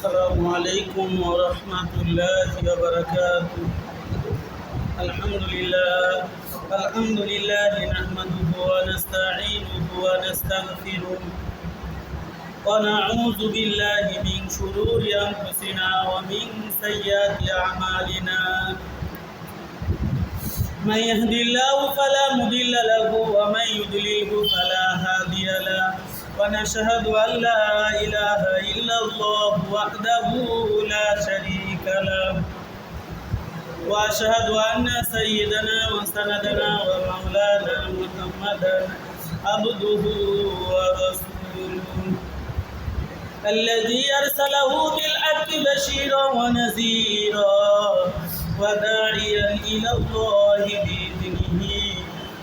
السلام عليكم ورحمة الله وبركاته. الحمد لله نحمده ونستعينه ونستغفره ونعوذ بالله من شرور أنفسنا ومن سيئات أعمالنا. من يهد الله فلا مضل له ومن يضلله فلا هادي له، ونشهد أن لا إله إلا الله وحده لا شريك له، وأشهد أن سيدنا وسندنا ومولانا محمدا عبده ورسوله الذي أرسله بالحق بشيرا ونذيرا وداعيا إلى الله بإذنه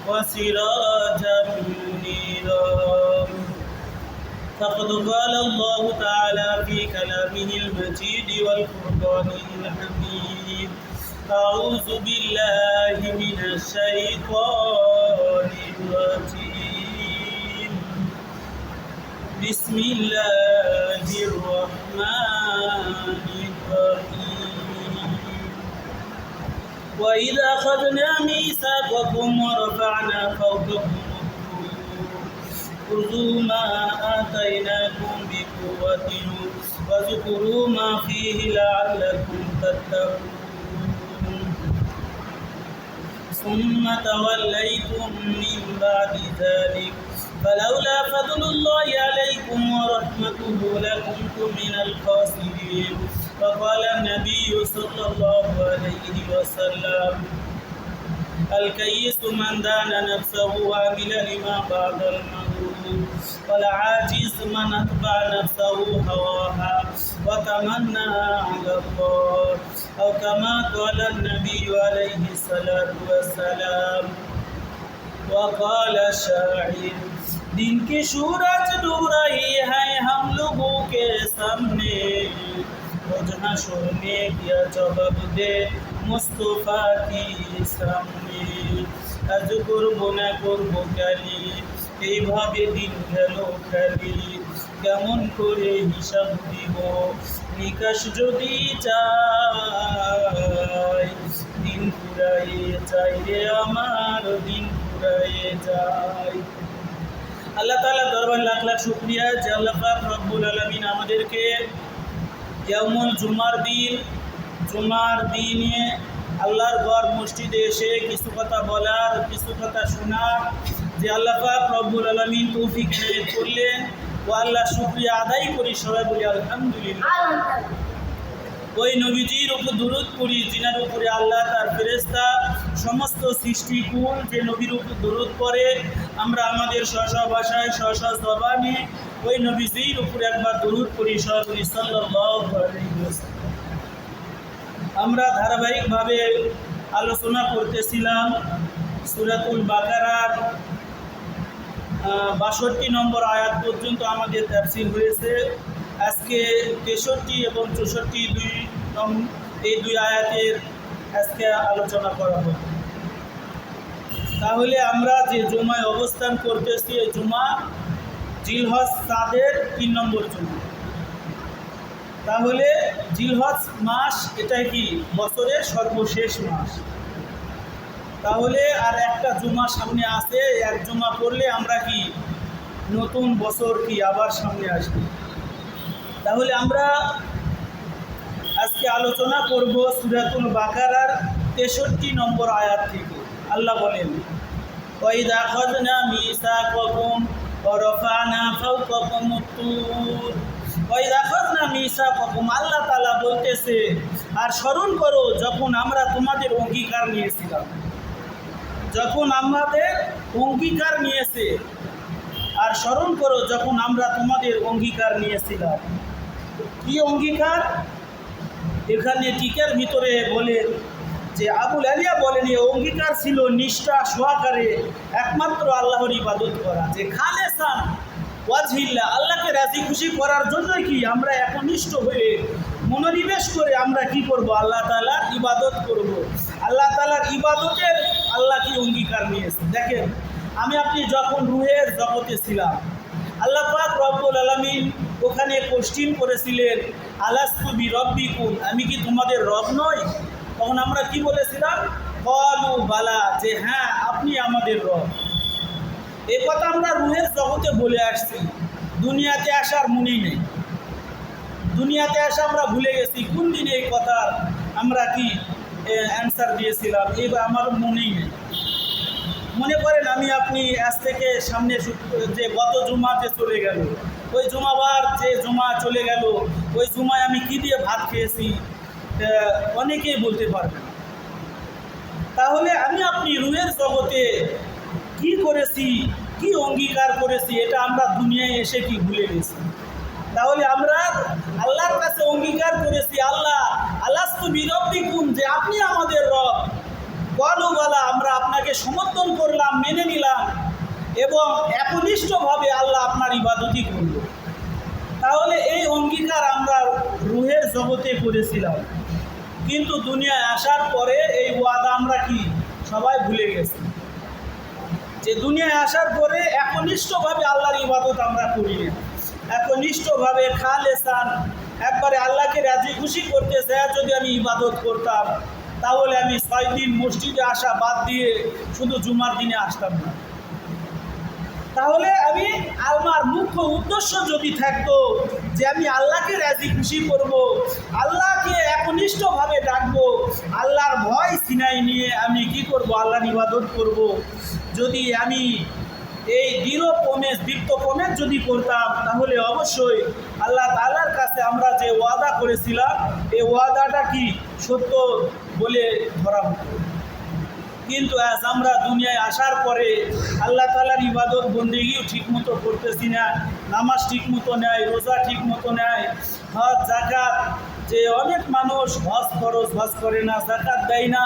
وسراجا منيرا. فقد قال الله تعالى في كلامه المجيد والفرقان الحميد: أعوذ بالله من الشيطان الرجيم. بسم الله الرحمن الرحيم. وإذا أخذنا ميثاقكم ورفعنا فوقكم خذوا ما آتيناكم بقوة واذكروا ما فيه لعلكم تتقون ثم توليتم من بعد ذلك فلولا فضل الله عليكم ورحمته لكنتم من الخاسرين. وقال النبي صلى الله عليه وسلم: الكيس من دان نفسه وعمل لما بعد الموت، والعاجز من أتبع نفسه هواها وتمنى على الله، أو كما قال النبي عليه الصلاة والسلام. وقال الشاعر: दिन की सूरज डूब रही है हम लोगों के सामने, जहाँ शोरने दिया जवाब दे मुस्तफा की सामने। আজ করবো না করবো খালি, এইভাবে দিন গেল খালি, কেমন করে হিসাব দিব নিকাশ যদি চাই, দিন ফুরাইয়ে যায় রে আমার, দিন ফুরাইয়ে যায়। আল্লাহ তাআলা দরবার লাখ লাখ শুকরিয়া যে আল্লাহ পাক রব্বুল আলামিন আমাদেরকে ইয়াউমুল জুমার দিনে আল্লাহর ঘর মসজিদে এসে কিছু কথা বলার, কিছু কথা শোনার যে আল্লাহ পাক রব্বুল আলামিন তৌফিক এনায়েত করলেন, ও আল্লাহ শুকরিয়া আদায় করি, সবাই বলি আলহামদুলিল্লাহ। ওই নবীজির উপর দুরূদ পড়ি যিনার উপরে আল্লাহ তার ফেরেশতা সমস্ত সৃষ্টিকুল যে নবীর উপর দুরূদ পড়ে, আমরা আমাদের স্ব ভাষায় স্ব জবানে ওই নবীজির উপরে একবার দুরূদ পড়ি, সবাই বলি সাল্লাল্লাহু আলাইহি ওয়াসাল্লাম। আমরা ধারাবাহিকভাবে আলোচনা করতেছিলাম সূরাতুল বাকারার ৬২ নম্বর আয়াত পর্যন্ত আমাদের তাফসীর হয়েছে। আজকে ৬৩ এবং ৬৪ এই দুই আয়াতের আজকে আলোচনা করা হবে। তাহলে আমরা যে জুমায় অবস্থান করতেছি, এই জুমা জিলহজ চাঁদের ৩ নম্বর জুমা। তাহলে জিলহজ মাস এটা কি বছরের সর্বশেষ মাস। তাহলে আর একটা জুমা সামনে আছে, এক জুমা পড়লে আমরা কি নতুন বছর কি আবার সামনে আসবে। তাহলে আমরা আজকে আলোচনা করব সূরাতুল বাকারার ৬৩ নম্বর আয়াত থেকে। আল্লাহ বলেন: ওয়াইদা আখাযনা মিসাকাকুম ওয়া রাফা'না ফাওকাকুমুত তুর। ওয়াইদা আখাযনা মিসাকাকুম, আল্লাহ তাআলা বলতেছে আর স্মরণ করো যখন আমরা তোমাদের অঙ্গীকার নিয়েছিলাম, যখন আমাদের অঙ্গীকার নিয়েছে, আর স্মরণ করো যখন আমরা তোমাদের অঙ্গীকার নিয়েছিলাম। কি অঙ্গীকার? এখানে টিকার ভিতরে বলেন যে আবুল আলিয়া বলেন এই অঙ্গীকার ছিল নিষ্ঠা সহকারে একমাত্র আল্লাহর ইবাদত করা, যে খালেসান ওয়াজহিল্লাহ, আল্লাহকে রাজি খুশি করার জন্যই কি আমরা একনিষ্ঠ হয়ে মনোনিবেশ করে আমরা কি করব, আল্লাহ তাআলার ইবাদত করব। আল্লাহ তাআলার ইবাদতের আল্লাহ কি অঙ্গীকার নিয়েছে। দেখেন, আমি আপনি যখন রুহের জগতে ছিলাম, আল্লাহ পাক রব্বুল আলামিন ওখানে কোশ্চিন করেছিলেন, আলাস্তু বিরব্বিকুম, আমি কি তোমাদের রব নই? তখন আমরা কি বলেছিলাম? ক্বালু বালা, যে হ্যাঁ আপনি আমাদের রব। এ কথা আমরা রুহের জগতে বলে আসছি, দুনিয়াতে আসার মনেই নেই। দুনিয়াতে আসা আমরা ভুলে গেছি কোন দিনে এই কথা আমরা কি অ্যান্সার দিয়েছিলাম, এবার আমার মনেই নেই। মনে করেন আমি আপনি আজ থেকে সামনে যে গত জুমাতে চলে গেল, ওই জুমাবার যে জুমা চলে গেল, ওই জুমায় আমি কি দিয়ে ভাত খেয়েছি অনেকেই বলতে পারবে না। তাহলে আমি আপনি রুহের জগতে কি করেছি, কি অঙ্গীকার করেছি, এটা আমরা দুনিয়ায় এসে কি ভুলে গেছি। তাহলে আমরা আল্লাহর কাছে অঙ্গীকার করেছি, আল্লাহ আলাস্তু বিরব্বিকুম, যে আপনি আমাদের রব। ক্বালু বালা, আমরা আপনাকে সমর্থন করলাম, মেনে নিলাম এবং একনিষ্ঠভাবে আল্লাহ আপনার ইবাদতই করব। তাহলে এই অঙ্গীকার আমরা রুহের জগতে করেছিলাম, কিন্তু দুনিয়ায় আসার পরে এই ওয়াদা আমরা কি সবাই ভুলে গেছি। যে দুনিয়ায় আসার পরে একনিষ্ঠভাবে আল্লাহর ইবাদত আমরা করি না, একনিষ্ঠভাবে খালেসান একবারে আল্লাহকে রাজি খুশি করতে চাই। যদি আমি ইবাদত করতাম তাহলে আমি 6 দিন মসজিদে আসা বাদ দিয়ে শুধু জুমার দিনে আসতাম না। তাহলে আমি আমার মুখ্য উদ্দেশ্য যদি থাকতো যে আমি আল্লাহকে রাজি খুশি করব, আল্লাহকে একনিষ্ঠভাবে ডাকবো, আল্লাহর ভয় সিনাই নিয়ে আমি কি করব, আল্লাহর ইবাদত করব, যদি আমি এই দীপ্ত প্রমেজ যদি করতাম, তাহলে অবশ্যই আল্লাহ তাআলার কাছে আমরা যে ওয়াদা করেছিলাম এই ওয়াদাটা কি সত্য বলে ধরা হতো। কিন্তু আজ আমরা দুনিয়ায় আসার পরে আল্লাহ তাআলার ইবাদত বন্দেগীও ঠিকমতো করতেছি না, নামাজ ঠিকমতো নেয়, রোজা ঠিকমতো নেয়, হজ জাকাত, যে অনেক মানুষ হজ করে না, জাকাত দেয় না।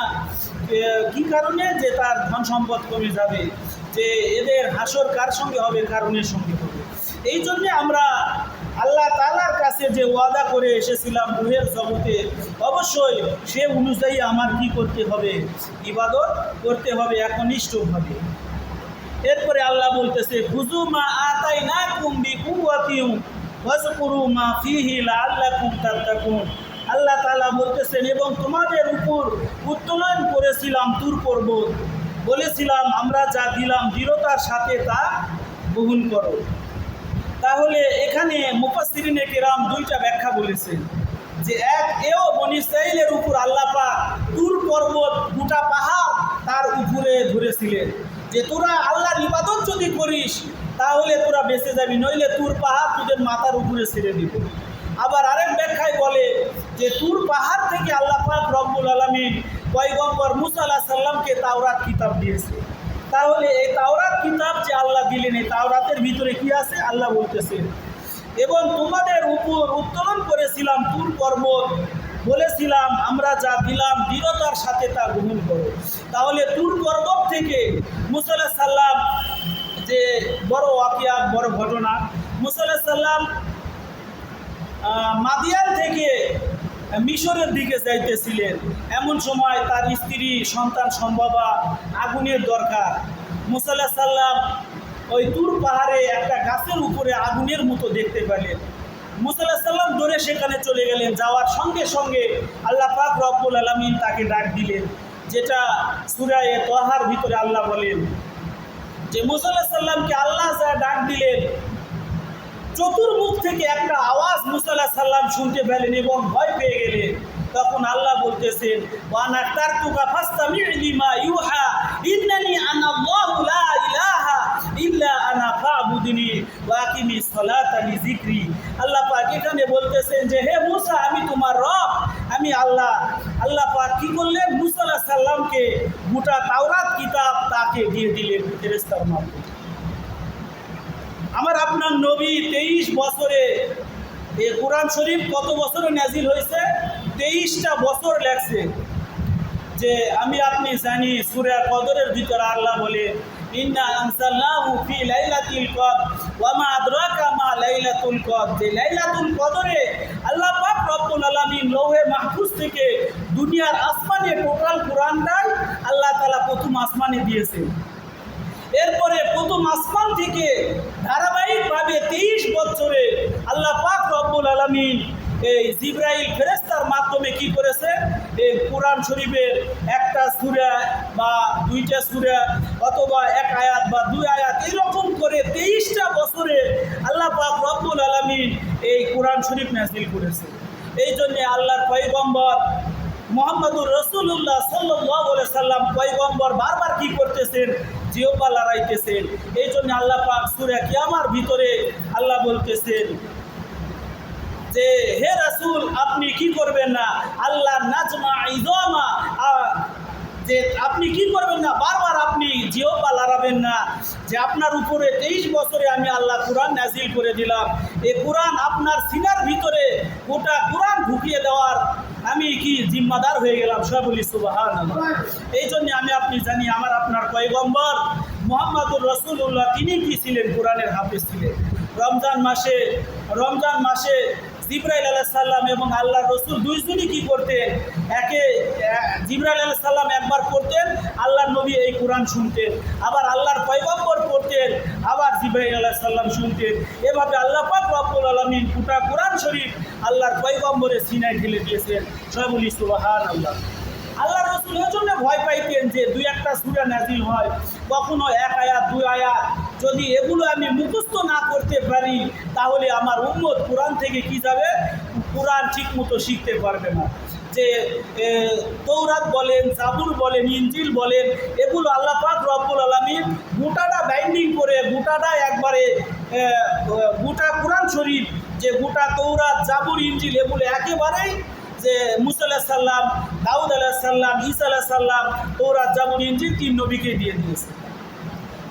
কি কারণে? যে তার ধন সম্পদ কমে যাবে, যে এদের হাসর কার সঙ্গে হবে, কারণের সঙ্গে হবে। এই জন্যে আমরা আল্লাহ তাআলার কাছে যে ওয়াদা করে এসেছিলাম রুহের জগতে, অবশ্যই সে অনুযায়ী আমার কি করতে হবে, ইবাদত করতে হবে একনিষ্ঠভাবে। এরপরে আল্লাহ বলতেছে, খুযু মা আতাইনাকুম বিকুওয়াতিন ওয়াযকুরু মা ফীহি লাআল্লাকুম তাত্তাকুন। আল্লাহ তাআলা বলতেছেন, এবং তোমাদের উপর উত্তোলন করেছিলাম তুর পর্বত, বলেছিলাম আমরা যা দিলাম দৃঢ়তার সাথে তা গ্রহণ করো। তাহলে এখানে মুফাসসিরিনে কেরাম দুইটা ব্যাখ্যা বলেছেন, যে এও বনী ইসরাঈলের উপর আল্লাহ পাক তুর পর্বত গোটা পাহাড় তার উপরে ধরেছিলেন, যে তোরা আল্লাহর ইবাদত যদি করিস তাহলে তোরা বেঁচে যাবি, নইলে তুর পাহাড় তোদের মাথার উপরে ছেড়ে দিবে। আবার আরেক ব্যাখ্যায় বলে যে তুর পাহাড় থেকে আল্লাহ পাক রব্বুল আলামিন পয়গম্বর মূসা আলাইহিস সালামকে তাওরাত কিতাব দিয়েছে। তাহলে এই তাওরাত কিতাব যে আল্লাহ দিলেন, এই তাওরাতের ভিতরে কি আছে আল্লাহ বলতেছেন, এবং তোমাদের উপর উত্তোলন করেছিলাম তুর পর্বত, বলেছিলাম আমরা যা দিলাম দৃঢ়তার সাথে তা গ্রহণ করো। তাহলে তুর পর্বত থেকে মূসা আলাইহিস সালাম, যে বড় ওয়াকিয়া, বড় ঘটনা, মূসা আলাইহিস সালাম মাদিয়ান থেকে মিশরের দিকে যাইতেছিলেন, এমন সময় তার স্ত্রী সন্তান সম্ভবা আগুনের দরকার। মূসা আলাইহিস সালাম ওই তুর পাহাড়ে একটা গাছের উপরে আগুনের মতো দেখতে পেলেন। মূসা আলাইহিস সালাম দৌড়ে সেখানে চলে গেলেন, যাওয়ার সঙ্গে সঙ্গে আল্লাহ পাক রব্বুল আলামিন তাকে ডাক দিলেন, যেটা সূরা তাহার ভিতরে আল্লাহ বলেন যে মূসা আলাইহিস সালামকে আল্লাহ যা ডাক দিলেন, চতুর্মুখ থেকে একটা আওয়াজ মূসা আলাইহিস সালাম শুনতে পেলেন এবং ভয় পেয়ে গেলেন। তখন আল্লাহ বলতেছেন, ওয়ানা তারতুকা ফাসতামি' লিমা ইউহা ইন্নানি আনা আল্লাহু লা ইলাহা ইল্লা আনা ফা'বুদনি ওয়া আকিমিস সালাতা লিযিকরি। আল্লাহ পাক এখানে বলতেছেন যে হে মূসা, আমি তোমার রব, আমি আল্লাহ। আল্লাহ পাক কি করলেন, মূসা আলাইহিস সালামকে গোটা তাওরাত কিতাব তাকে দিয়ে দিলেন ফেরেশতার মাধ্যমে। আমার আপনার নবী 23 বছরে, এই কোরআন শরীফ কত বছরে নাজিল হয়েছে? 23টা বছর লাগছে। যে আমি আপনি জানি সূরা কদরের ভিতরে আল্লাহ বলে, ইন্না আনজালনাহু ফি লাইলাতিল কদর ওয়া মা আদরাকা মা লাইলাতুল কদর। যে লাইলাতুল কদরে আল্লাহ পাক রব্বুল আলামিন লৌহে মাহফুজ থেকে দুনিয়ার আসমানে টোটাল কোরআনটাই আল্লাহ তাআলা প্রথম আসমানে দিয়েছেন। এরপরে প্রথম আসমান থেকে ধারাবাহিকভাবে 23 বছরে আল্লাহ পাক এই জিবরাইল ফেরেশতার মাধ্যমে কি করেছে, এই কোরআন শরীফের একটা সূরা বা দুইটা সূরা অথবা এক আয়াত বা দুই আয়াত এরকম করে 23টা বছরে আল্লাহ পাক রব্বুল আলামিন এই কোরআন শরীফ নাযিল করেছে। এই জন্যে আল্লাহর পয়গম্বর মুহাম্মদুর রাসূলুল্লাহ সাল্লাল্লাহু আলাইহি সাল্লাম পয়গম্বর বারবার কি করতেছেন, জিহ্বা লড়াইতেছেন। এই জন্য আল্লাহ পাক সূরা কিয়ামার ভিতরে আল্লাহ বলতেছেন যে হে রাসূল আপনি কি করবেন না, আল্লাহ নাজমা ইজামা, যে আপনি কি করবেন না, বারবার আপনি জিহ্বা লড়াবেন না, যে আপনার উপরে 23 বছরে আমি আল্লাহ কোরআন নাযিল করে দিলাম। এই কোরআন আপনার সিনার ভিতরে গোটা কোরআন ঢুকিয়ে দেওয়ার আমি কি জিম্মাদার হয়ে গেলাম। সব বলি সুবহানাল্লাহ। এই জন্য আমি আপনি জানি আমার আপনার পয়গম্বর মুহাম্মদুর রাসূলুল্লাহ তিনি কি ছিলেন, কোরআনের হাফেজ ছিলেন। রমজান মাসে জিবরাইল আলাইহিস সালাম এবং আল্লাহর রাসূল দুইজনই কি করতেন, জিবরাইল আলাইহিস সালাম একবার পড়তেন, আল্লাহর নবী এই কোরআন শুনতেন, আবার আল্লাহর পয়গম্বর পড়তেন, আবার জিবরাইল আলাইহিস সালাম শুনতেন। এভাবে আল্লাহ পাক রব্বুল আলামিন গোটা কোরআন শরীফ আল্লাহর পয়গম্বরের সিনায় ঢেলে দিয়েছেন। সবাই বলি সুবহানাল্লাহ। আল্লাহর রাসূল এর জন্য ভয় পাইতেন যে দুই একটা সূরা নাযিল হয়, কখনো এক আয়াত দুই আয়াত, যদি এগুলো আমি মুখস্থ না করতে পারি তাহলে আমার উম্মত কোরআন থেকে কি যাবে, কোরআন ঠিক মতো শিখতে পারবে না। যে তৌরাত বলেন, জাবুর বলেন, ইনজিল বলেন, এগুলো আল্লাহ পাক রব্বুল আলামিন গোটাটা বাইন্ডিং করে গোটাটা একবারে গোটা কোরআন শরীফ, যে গোটা তৌরাত জাবুর ইনজিল এগুলো একেবারেই যে মুসা আলাইহিস সালাম, দাউদ আলাইহিস সালাম, ঈসা আলাইহিস সালাম, তৌরাত জাবুর ইনজিল 3 নবীকে দিয়ে দিয়েছে।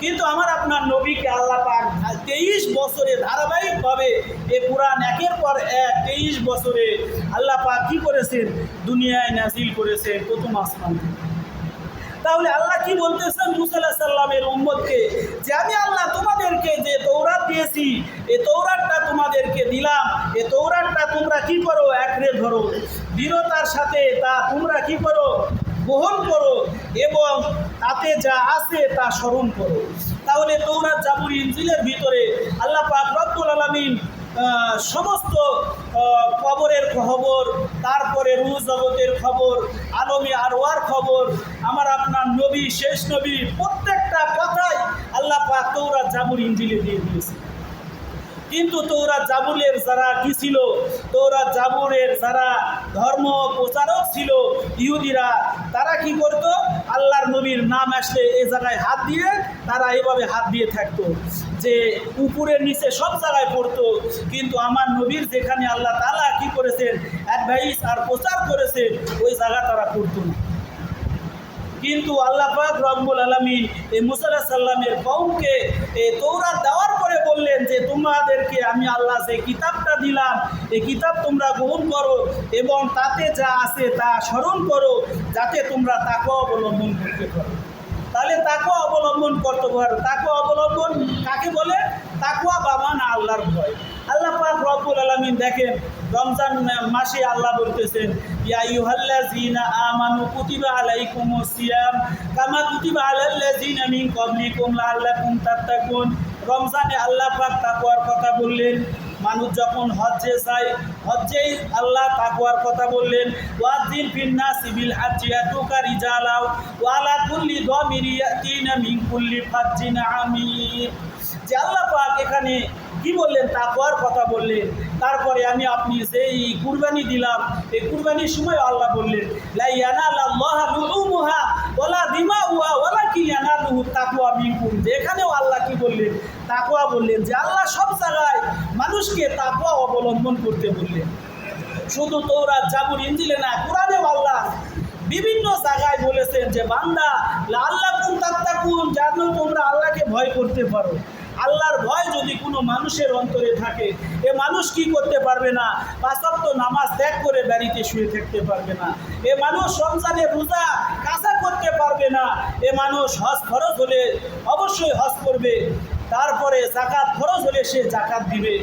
কিন্তু আমার আপনার নবীকে আল্লাহ পাক 23 বছরে ধারাবাহিকভাবে এই কোরআন একের পর এক 23 বছরে আল্লাহ পাক কি করেছেন, দুনিয়ায় নাযিল করেছেন প্রথম আসমান থেকে। তাহলে আল্লাহ কি বলতেছেন মুসা আলাইহিস সালামের উম্মতকে, যে আমি আল্লাহ তোমাদেরকে যে তৌরাত দিয়েছি, এই তৌরাতটা তোমাদেরকে দিলাম, এই তৌরাতটা তোমরা কি করো, একরে ধরো, দৃঢ়তার সাথে তা তোমরা কি করো, গ্রহণ করো এবং তাতে যা আছে তা স্মরণ করো। তাহলে তৌরাত জাবুর ইনজিলের ভিতরে আল্লাহ পাক রব্বুল আলামিন সমস্ত কবরের খবর, তারপরে রুহ জগতের খবর, আলমে আরওয়ার খবর, আমার আপনার নবী শেষ নবী প্রত্যেকটা কথাই আল্লাহ পাক তৌরাত জাবুর ইনজিলে দিয়ে দিয়েছে। কিন্তু তৌরাত জাবুরের যারা কি ছিল, তৌরাত জাবুরের যারা ধর্ম প্রচারক ছিল ইহুদিরা, তারা কি করত, আল্লাহর নবীর নাম আসলে এই জায়গায় হাত দিয়ে তারা এভাবে হাত দিয়ে থাকতো, যে উপরের নিচে সব জায়গায় পড়তো। কিন্তু আমার নবীর যেখানে আল্লাহ তাআলা কি করেছেন, অ্যাডভাইস আর প্রচার করেছে, ওই জায়গা তারা পড়তো না। কিন্তু আল্লাহ পাক রব্বুল আলামিন এই মুসা আলাইহিস সালামের কওমকে এই তৌরাত দেওয়ার পরে বললেন যে তোমাদেরকে আমি আল্লাহ যে কিতাবটা দিলাম, এই কিতাব তোমরা গ্রহণ করো এবং তাতে যা আছে তা স্মরণ করো, যাতে তোমরা তাকওয়া অবলম্বন করতে পারো। তাহলে তাকওয়া অবলম্বন করতে পারো। তাকওয়া অবলম্বন কাকে বলে? তাকওয়া বা মানা আল্লাহর ভয়। আল্লাহ পাক রব্বুল আলামিন দেখেন রমজান মাসে আল্লাহ বলতেছেন, ইয়া আইয়ুহাল্লাযীনা আমানু কুতিবা আলাইকুমুস সিয়াম কামা কুতিবা আলাল্লাযীনা মিন ক্বাবলিকুম লাআল্লাকুম তাত্তাকুন। রমজানে আল্লাহ পাক তাকওয়ার কথা বললেন। মানুষ যখন হজ্জে যায়, হজ্জেই আল্লাহ তাকওয়ার কথা বললেন। ওয়াযিন ফিন্নাসি বিল হাজ্জি ইয়াতুকা রিজালাও ওয়া আলা কুল্লি দামিরি ইয়াতিনা মিন কুল্লি ফাজ্জিন আমির। যে আল্লাহ পাক এখানে কি বললেন, তাকওয়ার কথা বললেন। তারপরে আমি আপনি যেই কুরবানি দিলাম, এই কুরবানির সময় আল্লাহ বললেন, লা ইয়ানালাল্লাহু লুহুমুহা ওয়ালা দিমাউহা ওয়ালাকিন ইয়ানালুহু তাকওয়া মিনকুম। এখানেও আল্লাহ কি বললেন, তাকওয়া বললেন। যে আল্লাহ সব জায়গায় মানুষকে তাকওয়া অবলম্বন করতে বললেন। শুধু তৌরাত জাবুর ইনজিলে না, কোরআনেও আল্লাহ বিভিন্ন জায়গায় বলেছেন যে বান্দা লাআল্লাকুম তাত্তাকুন, যেন তোমরা আল্লাহকে ভয় করতে পারো। আল্লাহর ভয় যদি কোনো মানুষের অন্তরে থাকে, এ মানুষ কি করতে পারবে না, 5 ওয়াক্ত নামাজ ত্যাগ করে বাড়িতে শুয়ে থাকতে পারবে না। এ মানুষ রমজানের রোজা কাজা করতে পারবে না। এ মানুষ হজ খরচ হলে অবশ্যই হজ করবে, তারপরে জাকাত খরচ হলে সে জাকাত দিবে।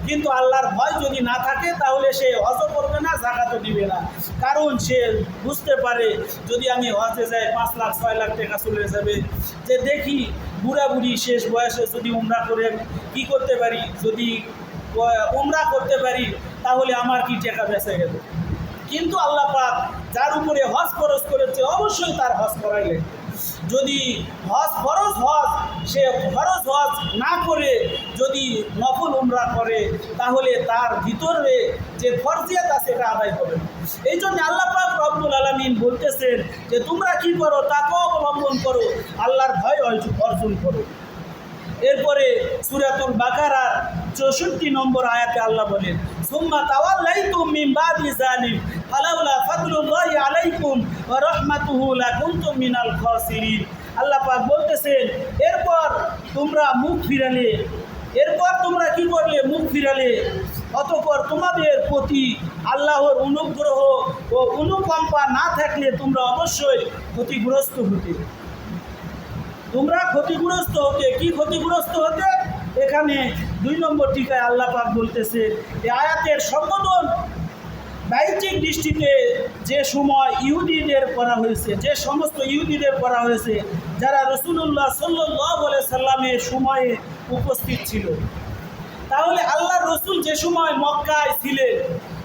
কিন্তু আল্লাহর ভয় যদি না থাকে তাহলে সে হজও করবে না, জাকাতও দিবে না। কারণ সে বুঝতে পারে যদি আমি হজে যাই 5 লাখ 6 লাখ টাকা চলে যাবে, যে দেখি বুড়া বুড়ি শেষ বয়সে যদি উমরা করে কি করতে পারি, যদি উমরা করতে পারি তাহলে আমার কি টাকা বেঁচে গেল। কিন্তু আল্লাহ পাক যার উপরে হজ ফরজ করেছে অবশ্যই তার হজ করাইলেন। যদি হজ ফরজ হজ সে ফরজ হজ না করে যদি নফল উমরা করে তাহলে তার ভিতরে যে ফরজিয়াত আছে এটা আদায় হবে না। এই জন্য আল্লাহ পাক রব্বুল আলামিন বলতেছেন যে তোমরা কি করো, তাকওয়া অবলম্বন করো, আল্লাহর ভয় অর্জন করো। এরপরে সূরাতুল বাকারার 64 নম্বর আয়াতে আল্লাহ বলেন, সুম্মা তাওয়াল্লাইতুম মিন বাদি যালিক ফালাউলা ফাদলুল্লাহি আলাইকুম ওয়া রাহমাতুহু লাকুনতুম মিনাল খাসিরিন। আল্লাহ পাক বলতেছেন এরপর তোমরা মুখ ফিরালে, এরপর তোমরা কি করলে, মুখ ফিরালে, অতঃপর তোমাদের প্রতি আল্লাহর অনুগ্রহ ও অনুকম্পা না থাকলে তোমরা অবশ্যই ক্ষতিগ্রস্ত হতে। তোমরা ক্ষতিগ্রস্ত হতে, কি ক্ষতিগ্রস্ত হতে? এখানে 2 নম্বর টিকায় আল্লাহ পাক বলতেছে এই আয়াতের সম্বোধন বাহ্যিক দৃষ্টিতে যে সময় ইহুদিদের করা হয়েছে, যে সমস্ত ইহুদিদের করা হয়েছে যারা রাসূলুল্লাহ সাল্লাল্লাহু আলাইহি সাল্লামের সময়ে উপস্থিত ছিল। তাহলে আল্লাহর রসুল যে সময় মক্কায় ছিলেন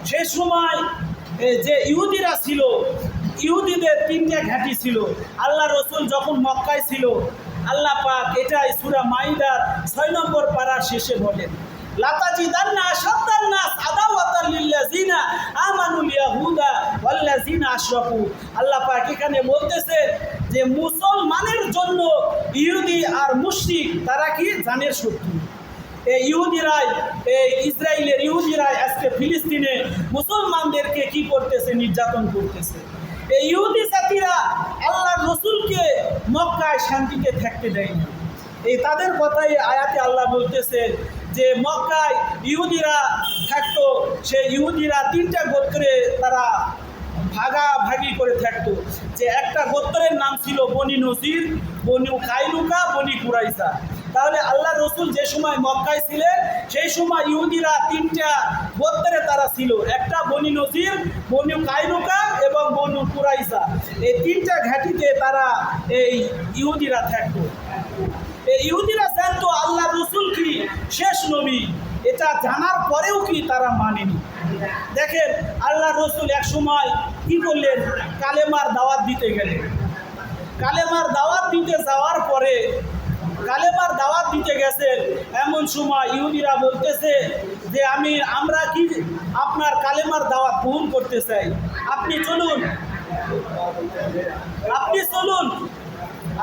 সেই সময় যে ইহুদিরা ছিল, ইহুদিদের 3টে ঘাঁটি ছিল। আল্লাহ রসুল যখন মক্কায় ছিল আল্লাহ পাক এটাই সূরা মাইদার 6 নম্বর পারার শেষে বলেন, লাতাজিদান্না আশাদ্দান নাস আদাওয়াতাল লিল্লাযিনা আমানুল ইয়াহুদা ওয়াল্লাযিনা আশরাকু। আল্লাহ পাক এখানে বলতেছে যে মুসলমানের জন্য ইহুদি আর মুশরিক তারা কি জানের শত্রু। এই ইহুদিরাই, এই ইসরায়েলের ইহুদিরাই আজকে ফিলিস্তিনে মুসলমানদেরকে কি করতেছে, নির্যাতন করতেছে। এই ইহুদি জাতিরা আল্লাহর রসুলকে মক্কায় শান্তিতে থাকতে দেয়নি। এই তাদের কথাই আয়াতে আল্লাহ বলতেছে যে মক্কায় ইহুদিরা থাকতো, সেই ইহুদিরা 3টা গোত্রে তারা ভাগাভাগি করে থাকতো। যে একটা গোত্রের নাম ছিল বনি নজির, বনু কাইনুকা, বনি কুরাইজা। তাহলে আল্লাহ রসুল যে সময় মক্কায় ছিলেন সেই সময় ইহুদিরা 3টা গোত্রে তারা ছিল, একটা বনি নজির, বনু কাইনুকা এবং বনু কুরাইজা। এই 3টা ঘাঁটিতে তারা এই ইহুদিরা থাকতো। এই ইহুদিরা জানতো আল্লাহ রসুল কি শেষ নবী, এটা জানার পরেও কি তারা মানেনি। দেখেন আল্লাহ রসুল এক সময় কি করলেন, কালেমার দাওয়াত দিতে গেলেন। কালেমার দাওয়াত দিতে যাওয়ার পরে, কালেমার দাওয়াত দিতে গেছেন, এমন সময় ইহুদিরা বলতেছে যে আমরা কি আপনার কালেমার দাওয়াত গ্রহণ করতে চাই, আপনি চলুন, আপনি চলুন,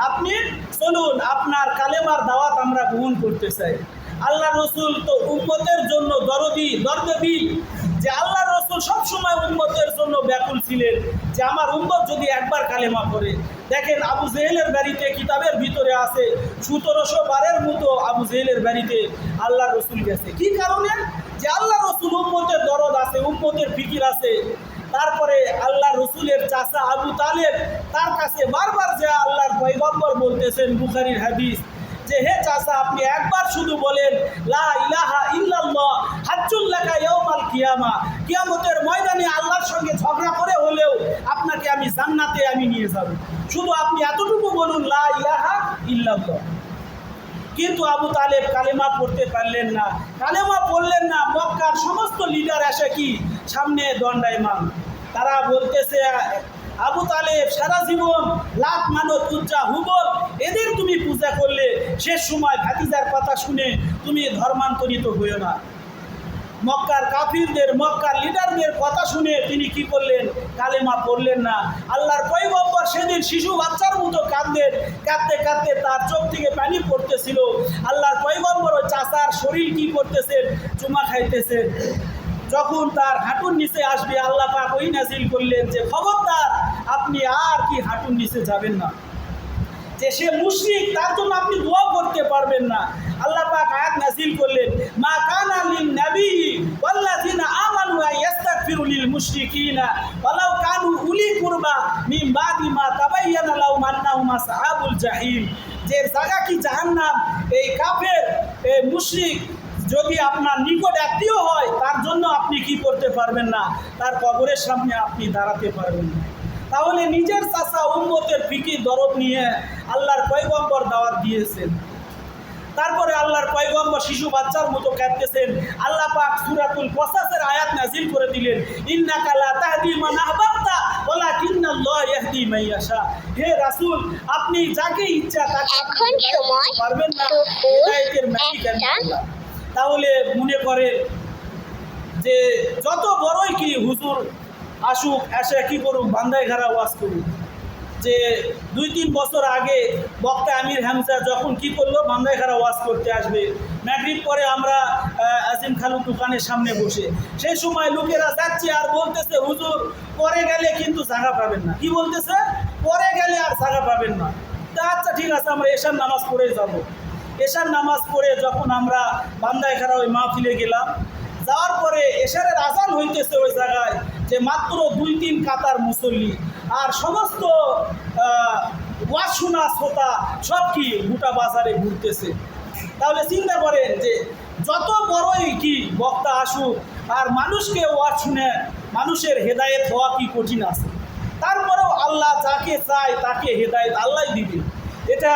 আপনি চলুন, আপনার কালেমার দাওয়াত আমরা গ্রহণ করতে চাই। আল্লাহ রসুল তো উম্মতের জন্য দরদি যে আল্লাহ রসুল সবসময় উম্মতের জন্য ব্যাকুল ছিলেন যে আমার উম্মত যদি একবার কালেমা করে। দেখেন আবু জেহেলের বাড়িতে কিতাবের ভিতরে আছে 1700 বারের মতো আবু জেহেলের বাড়িতে আল্লাহ রসুল গেছে। কি কারণে? যে আল্লাহ রসুল উম্মতের দরদ আছে, উম্মতের ফিকির আছে। তারপরে আল্লাহ রসুলের চাচা আবু তালেব তার কাছে বারবার যে আল্লাহর পয়গম্বর বলতেছেন, বুখারীর হাদিস, যে হে চাচা আপনি একবার শুধু বলেন লা ইলাহা ইল্লাল্লাহ হাজ্জুল লাকা ইয়াউমাল কিয়ামা, কিয়ামতের ময়দানে আল্লাহর সঙ্গে ঝগড়া করে হলেও আপনাকে আমি জান্নাতে আমি নিয়ে যাব, শুধু আপনি এতটুকু বলুন লা ইলাহা ইল্লাল্লাহ। কিন্তু আবু তালেব কালেমা পড়তে পারলেন না, কালেমা পড়লেন না। মক্কার সমস্ত লিডার এসে কি সামনে দণ্ডায়মান, তারা বলতেছে আবু তালেব সারা জীবন লাত মানত উজ্জা হুবল এদের তুমি পূজা করলে, শেষ সময় ভাতিজার কথা শুনে তুমি ধর্মান্তরিত হইও না। মক্কার কাফিরদের, মক্কার লিডারদের কথা শুনে তিনি কি করলেন, কালেমা পড়লেন না। আল্লাহর পয়গম্বর সেদিন শিশু বাচ্চার মতো কাঁদলেন, কাঁদতে কাঁদতে তার চোখ থেকে পানি পড়তেছিল। আল্লাহর পয়গম্বর ও চাচার শরীর কি করতেছেন, চুমা খাইতেছেন। যখন তার হাঁটুর নিচে আসবে আল্লাহ পাক ওই নাজিল করলেন যে খবরদার আপনি আর কি হাঁটুর নিচে যাবেন না, যে সে মুশরিক তার জন্য আপনি দোয়া করতে পারবেন না। আল্লাহ পাক আয়াত নাজিল করলেন, মা কানা লিন নবী ওয়াল্লাযিনা আমানু ইয়াস্তাগফিরু লিল মুশরিকিনা ওয়ালাউ কানু উলি কুরবা মিন বাদি মা তাবায়্যানা লাহুম আন্নাহুম আসহাবুল জাহিম। যে জায়গা কি জাহান্নাম, এই কাফের, এই মুশরিক যদি আপনার নিকট আত্মীয় হয় তার জন্য আপনি কি করতে পারবেন না, তার কবরের সামনে আপনি দাঁড়াতে পারবেন না। তাহলে নিজের চাচা উম্মতের ফিকির দরদ নিয়ে আল্লাহর পয়গম্বর দাওয়াত দিয়েছেন। তারপরে আল্লাহর পয়গম্বর শিশু বাচ্চার মতো কাঁদতেছেন। আল্লাহ পাক সূরাতুল কসাসের আয়াত নাজিল করে দিলেন, ইন্নাকা লা তাহদি মান আহবাবতা ওয়ালাকিন্নাল্লাহ ইয়াহদি মান ইয়াশা। হে রাসূল, আপনি যাকে ইচ্ছা তাকে এখন সময় পারবেন না, হিদায়াতের মালিক আল্লাহ। তাহলে মনে করেন যে যত বড়ই কি হুজুর আসুক, এসে কি করুক, বান্দায় ঘাড়া ওয়াজ করুক। যে 2-3 বছর আগে বক্তা আমির হামজা যখন কি করলো, বান্দায় ঘাড়া ওয়াজ করতে আসবে, মাগরিব পরে আমরা আজিম খালু দোকানের সামনে বসে, সেই সময় লোকেরা যাচ্ছে আর বলতেছে হুজুর পরে গেলে কিন্তু জায়গা পাবেন না। কি বলতেছে? পরে গেলে আর জায়গা পাবেন না। তা আচ্ছা ঠিক আছে, আমরা এশার নামাজ পড়ে যাব। এশার নামাজ পড়ে যখন আমরা বান্দায় ঘাড়া ওই মাহফিলে গেলাম, যাওয়ার পরে এশারের আজান হইতেছে ওই জায়গায়, যে মাত্র 2-3 কাতার মুসল্লি আর সমস্ত ওয়াজ শোনা শ্রোতা সব কি গোটা বাজারে ঘুরতেছে। তাহলে চিন্তা করেন যে যত বড়ই কি বক্তা আসুক আর মানুষকে ওয়াজ শুনে মানুষের হেদায়েত হওয়া কি কঠিন আছে। তারপরেও আল্লাহ যাকে চায় তাকে হেদায়েত আল্লাহ দিবে। এটা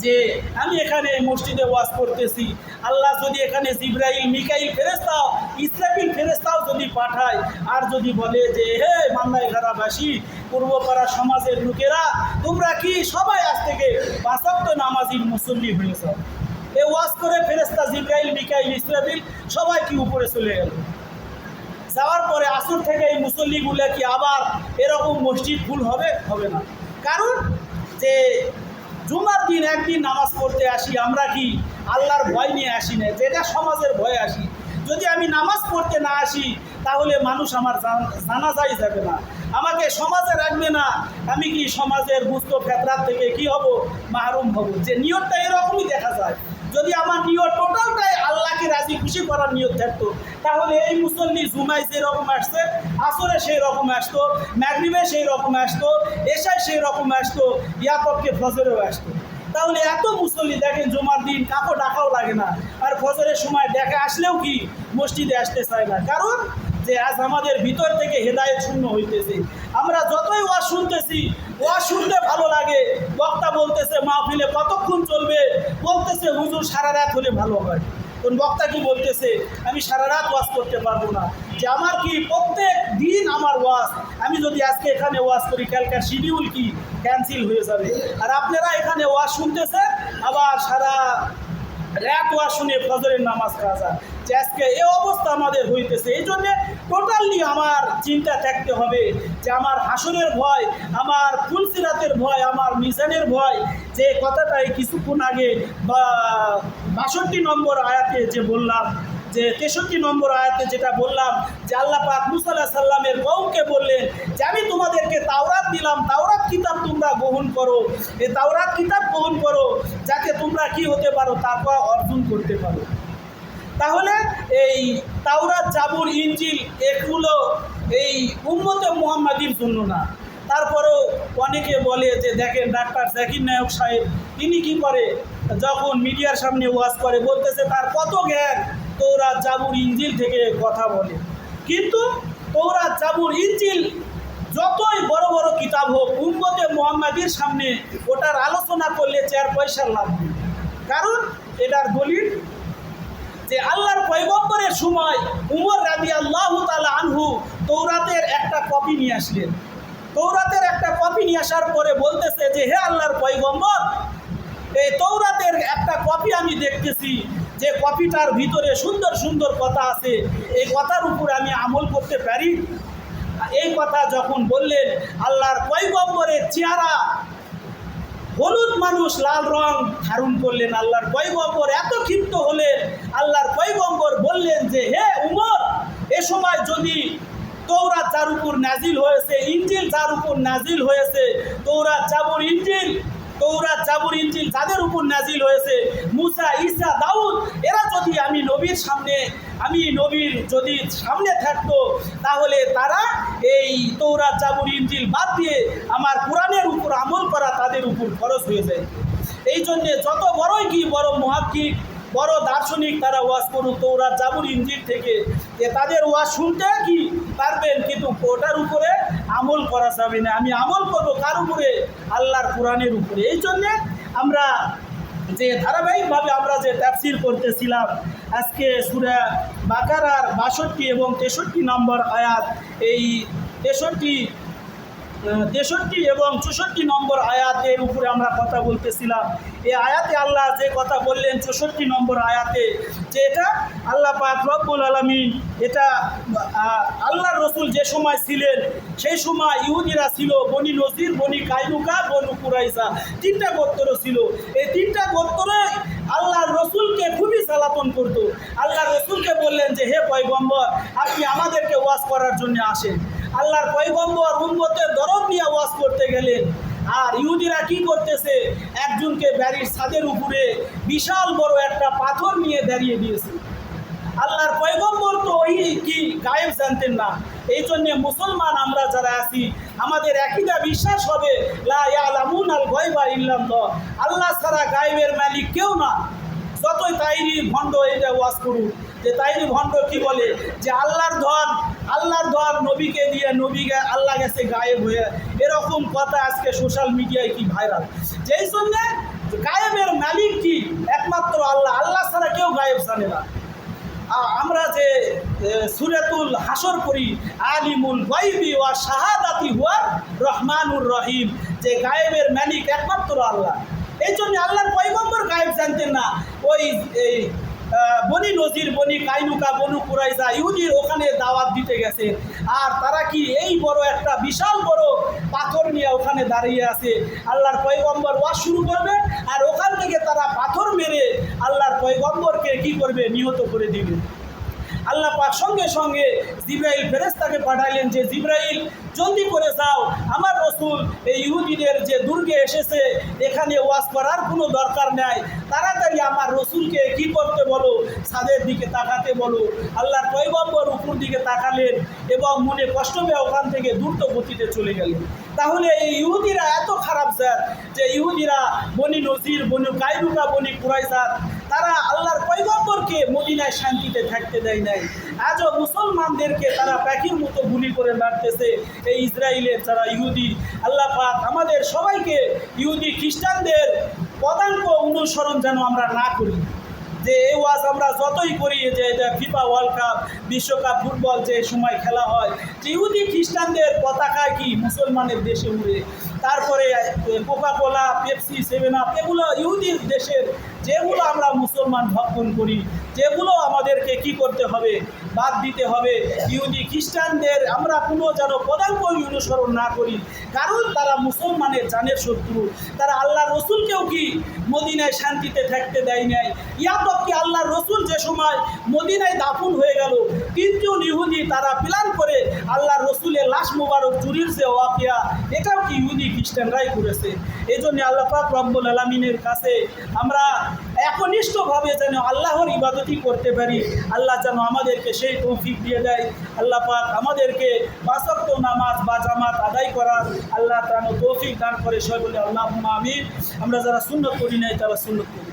যে আমি এখানে মসজিদে ওয়াজ করতেছি, আল্লাহ যদি এখানে জিবরাইল, মিকাইল ফেরেশতাও, ইসরাফিল ফেরেশতাও যদি পাঠায় আর যদি বলে যে হে বান্দায় ঘাড়াবাসী, পূর্বপাড়া সমাজের লোকেরা, তোমরা কি সবাই আজ থেকে 5 ওয়াক্ত নামাজির মুসল্লি হয়েছ, এ ওয়াজ করে ফেরেশতা জিবরাইল, মিকাইল, ইসরাফিল সবাই কি উপরে চলে গেল। যাওয়ার পরে আসর থেকে এই মুসল্লিগুলো কি আবার এরকম মসজিদ ফুল হবে? হবে না। কারণ যে জুমার দিন একদিন নামাজ পড়তে আসি, আমরা কি আল্লাহর ভয় নিয়ে আসি না, যেটা সমাজের ভয়ে আসি। যদি আমি নামাজ পড়তে না আসি তাহলে মানুষ আমার জানাজাই যাবে না, আমাকে সমাজে রাখবে না, আমি কি সমাজের বুঝতো ফেতরাত থেকে কি হব? মাহরুম হব। যে নিয়তটা এরকমই দেখা যায়। যদি আমার নিয়ত টোটালটাই আল্লাহকে রাজি খুশি করার নিয়ত থাকতো, তাহলে এই মুসল্লি জুমায় যেরকম আসছে, আসরে সেই রকম আসতো, মাগরিবে সেই রকম আসতো, এশায় সেই রকম আসতো, ইয়াতবকে ফজরেও আসতো। তাহলে এত মুসল্লি দেখেন জুমার দিন কাকো ডাকাও লাগে না, আর ফজরের সময় দেখা আসলেও কি মসজিদে আসতে চায় না। কারণ যে আজ আমাদের ভিতর থেকে হেদায়েত শূন্য হইতেছে। আমরা যতই ওয়াজ শুনতেছি, ওয়াজ শুনতে ভালো লাগে, বক্তা বলতেছে মাহফিলে কতক্ষণ চলবে, বলতেছে হুজুর সারা রাত হলে ভালো হয়। কোন বক্তা কি বলতেছে আমি সারা রাত ওয়াজ করতে পারবো না, যে আমার কি প্রত্যেক দিন আমার ওয়াজ, আমি যদি আজকে এখানে ওয়াজ করি কালকার শিডিউল কি ক্যান্সেল হয়ে যাবে। আর আপনারা এখানে ওয়াজ শুনতেছে, আবার সারা রাত ওয়াজ শুনে ফজরের নামাজ কাজা, যে আজকে এ অবস্থা আমাদের হইতেছে। এই জন্যে টোটালি আমার চিন্তা থাকতে হবে যে আমার হাসরের ভয়, আমার ফুলসিরাতের ভয়, আমার মিজানের ভয়। যে কথাটাই কিছুক্ষণ আগে 62 নম্বর আয়াতে যে বললাম, যে 63 নম্বর আয়াতে যেটা বললাম, যে আল্লাহ পাক মুসা আলাইহিস সালামের কওমকে বললেন যে আমি তোমাদেরকে তাওরাত দিলাম, তাওরাত কিতাব তোমরা গ্রহণ করো, এই তাওরাত কিতাব গ্রহণ করো যাতে তোমরা কি হতে পারো, তাকওয়া অর্জন করতে পারো। তাহলে এই তাওরাত, জাবুর, ইনজিল এগুলো এই উম্মতে মুহাম্মাদির জন্য না। তারপরেও অনেকে বলে যে দেখেন ডাক্তার জাকির নায়ক সাহেব তিনি কি করে, যখন মিডিয়ার সামনে ওয়াজ করে বলতেছে তার কত জ্ঞান, তাওরাত, জাবুর, ইনজিল থেকে কথা বলে। কিন্তু তাওরাত, জাবুর, ইনজিল যতই বড় বড় কিতাব হোক, উম্মতে মুহাম্মাদির সামনে ওটার আলোচনা করলে 4 পয়সার লাভ নেই। কারণ এটার দলিল যে আল্লাহর পয়গম্বরের সময় উমর রাদিয়াল্লাহু তাআলা আনহু তাওরাতের একটা কপি নিয়ে আসলেন। তাওরাতের একটা কপি নিয়ে আসার পরে বলতেছে যে হে আল্লাহর পয়গম্বর, এই তাওরাতের একটা কপি আমি দেখতেছি, যে কপিটার ভিতরে সুন্দর সুন্দর কথা আছে, এই কথার উপর আমি আমল করতে পারি। এই কথা যখন বললেন, আল্লাহর পয়গম্বরের চেহারা হলুদ মানুষ লাল রং ধারণ করলেন। আল্লাহর পয়গম্বর এত ক্ষিপ্ত হলেন, আল্লাহর পয়গম্বর বললেন যে হে উমর, এ সময় যদি তাওরাত যার উপর নাজিল হয়েছে, ইনজিল যার উপর নাজিল হয়েছে, তাওরাত, জাবুর, ইনজিল, তাওরাত, জাবুর, ইনজিল যাদের উপর নাজিল হয়েছে, মুসা, ঈসা, দাউদ, এরা যদি আমি নবীর যদি সামনে থাকতো, তাহলে তারা এই তাওরাত, জাবুর, ইনজিল বাদ দিয়ে আমার কোরআনের উপর আমল করা তাদের উপর খরচ হয়ে যায়। এই জন্যে যত বড়ই কি বড় মুহাক্কিক, বড় দার্শনিক তারা ওয়াজ করুক তাওরাত, জাবুর, ইনজিল থেকে, যে তাদের ওয়াজ শুনতে কি পারবেন, কিন্তু ওটার উপরে আমল করা যাবে না। আমি আমল করবো কার উপরে? আল্লাহর কোরআনের উপরে। এই জন্যে আমরা যে ধারাবাহিকভাবে আমরা যে তাফসীর করতেছিলাম, আজকে সূরা বাকারার 62 এবং 63 নম্বর আয়াত, এই 63 এবং 64 নম্বর আয়াতের উপরে আমরা কথা বলতেছিলাম। এই আয়াতে আল্লাহ যে কথা বললেন 64 নম্বর আয়াতে, যে এটা আল্লাহ পাক রব্বুল আলামিন, এটা আল্লাহর রসুল যে সময় ছিলেন সেই সময় ইহুদিরা ছিল বনি নজির, বনি কাইনুকা, বনু কুরাইজা, 3টা গোত্র ছিল। এই 3টা গোত্রে আল্লাহর রসুলকে খুবই জ্বালাতন করত। আল্লাহর রসুলকে বললেন যে হে পয়গম্বর, আপনি আমাদেরকে ওয়াজ করার জন্য আসেন। আল্লাহর পয়গম্বর উম্মতের দরদ নিয়ে ওয়াজ করতে গেলেন, আর ইহুদিরা কি করতেছে, একজনকে বাড়ির ছাদের উপরে বিশাল বড় একটা পাথর নিয়ে দাঁড়িয়ে দিয়েছে। আল্লাহর পয়গম্বর তো ওই কি গায়েব জানতেন না। এই জন্যে মুসলমান আমরা যারা আছি, আমাদের একইটা বিশ্বাস হবে লা ইয়ালামুনাল গায়বা ইল্লাল্লাহ, আল্লাহ ছাড়া গায়েবের মালিক কেউ না। যতই তাইরি ভণ্ড এটা ওয়াজ করুক, যে তাইরি ভণ্ড কি বলে যে আল্লাহর ধন নবীকে দিয়ে নবীকে আল্লাহ গেছে গায়েব হয়ে, এরকম কথা আজকে সোশ্যাল মিডিয়ায় কি ভাইরাল। যেই জন্যে গায়েবের মালিক কি একমাত্র আল্লাহ, আল্লাহ ছাড়া কেউ গায়েব জানে না। আমরা যে সূরাতুল হাসর করি, আলিমুল গায়বি ওয়া শাহাদাতি হুয়ার রহমানুর রহিম, যে গায়েবের মালিক একমাত্র আল্লাহ। এই জন্য আল্লাহর পয়গম্বর গায়েব জানতেন না। ওই বনি নজির, বনি কাইনুকা, বনু কুরাইজা ইহুদির ওখানে দাওয়াত দিতে গেছে, আর তারা কি এই বড় একটা বিশাল বড় পাথর নিয়ে ওখানে দাঁড়িয়ে আছে। আল্লাহর পয়গম্বর ওয়াজ শুরু করবে, আর ওখান থেকে তারা পাথর মেরে আল্লাহর পয়গম্বরকে কি করবে, নিহত করে দিবে। আল্লাহ পাক সঙ্গে সঙ্গে জিব্রাইল ফেরেশতাকে পাঠাইলেন যে জিব্রাইল জলদি করে যাও, আমার রসুল এই ইহুদিদের যে দুর্গে এসেছে, এখানে ওয়াজ করার কোনো দরকার নাই, তাড়াতাড়ি আমার রসুলকে কি করতে বলো, ছাদের দিকে তাকাতে বলো। আল্লাহর পয়গম্বর উপর দিকে তাকালেন এবং মনে কষ্ট পেয়ে ওখান থেকে দ্রুত গতিতে চলে গেলেন। তাহলে এই ইহুদিরা এত খারাপ স্যার, যে ইহুদিরা বনি নজির, বনি কাইনুকা, বনি কুরাইজা, তারা আল্লাহর পয়গম্বরকে মদিনায় শান্তিতে থাকতে দেয় নাই। আজও মুসলমানদেরকে তারা পাখির মতো গুলি করে মারতেছে এই ইসরায়েলের যারা ইহুদি। আল্লাহ পাক আমাদের সবাইকে ইহুদি খ্রিস্টানদের পদাঙ্ক অনুসরণ যেন আমরা না করি। যে এই ওয়াজ আমরা যতই করি, যে এটা ফিফা ওয়ার্ল্ড কাপ, বিশ্বকাপ ফুটবল যে সময় খেলা হয়, যে ইহুদি খ্রিস্টানদের পতাকায় কি মুসলমানের দেশে উড়ে, তারপরে কোকা-কোলা, পেপসি, 7 আপ, এগুলো ইহুদির দেশের, যেগুলো আমরা মুসলমান ভক্ষণ করি, যেগুলো আমাদেরকে কি করতে হবে, বাদ দিতে হবে। ইহুদি খ্রিস্টানদের আমরা কোনো যেন পদাঙ্ক অনুসরণ না করি, কারণ তারা মুসলমানের জানের শত্রু। তারা আল্লাহর রসুলকেও কি মদিনায় শান্তিতে থাকতে দেয় নাই। ইয়াতবকি আল্লাহর রসুল যে সময় মদিনায় দাফন হয়ে গেল, 3 জন ইহুদি তারা প্ল্যান করে আল্লাহর রসুলের লাশ মোবারক চুরির যে ওয়াকিয়া, এটাও কি ইহুদি খ্রিস্টানরাই করেছে। এই জন্য আল্লাহ পাক রব্বুল আলামিনের কাছে আমরা একনিষ্ঠভাবে যেন আল্লাহর ইবাদতই করতে পারি, আল্লাহ যেন আমাদেরকে সেই তৌফিক দিয়ে দেয়। আল্লাহ পাক আমাদেরকে 5 ওয়াক্ত নামাজ বা জামাত আদায় করার আল্লাহ যেন তৌফিক দান করে। সবাই বলে আল্লাহুম্মা আমিন। আমরা যারা সুন্নত করি নাই তারা সুন্নত করি।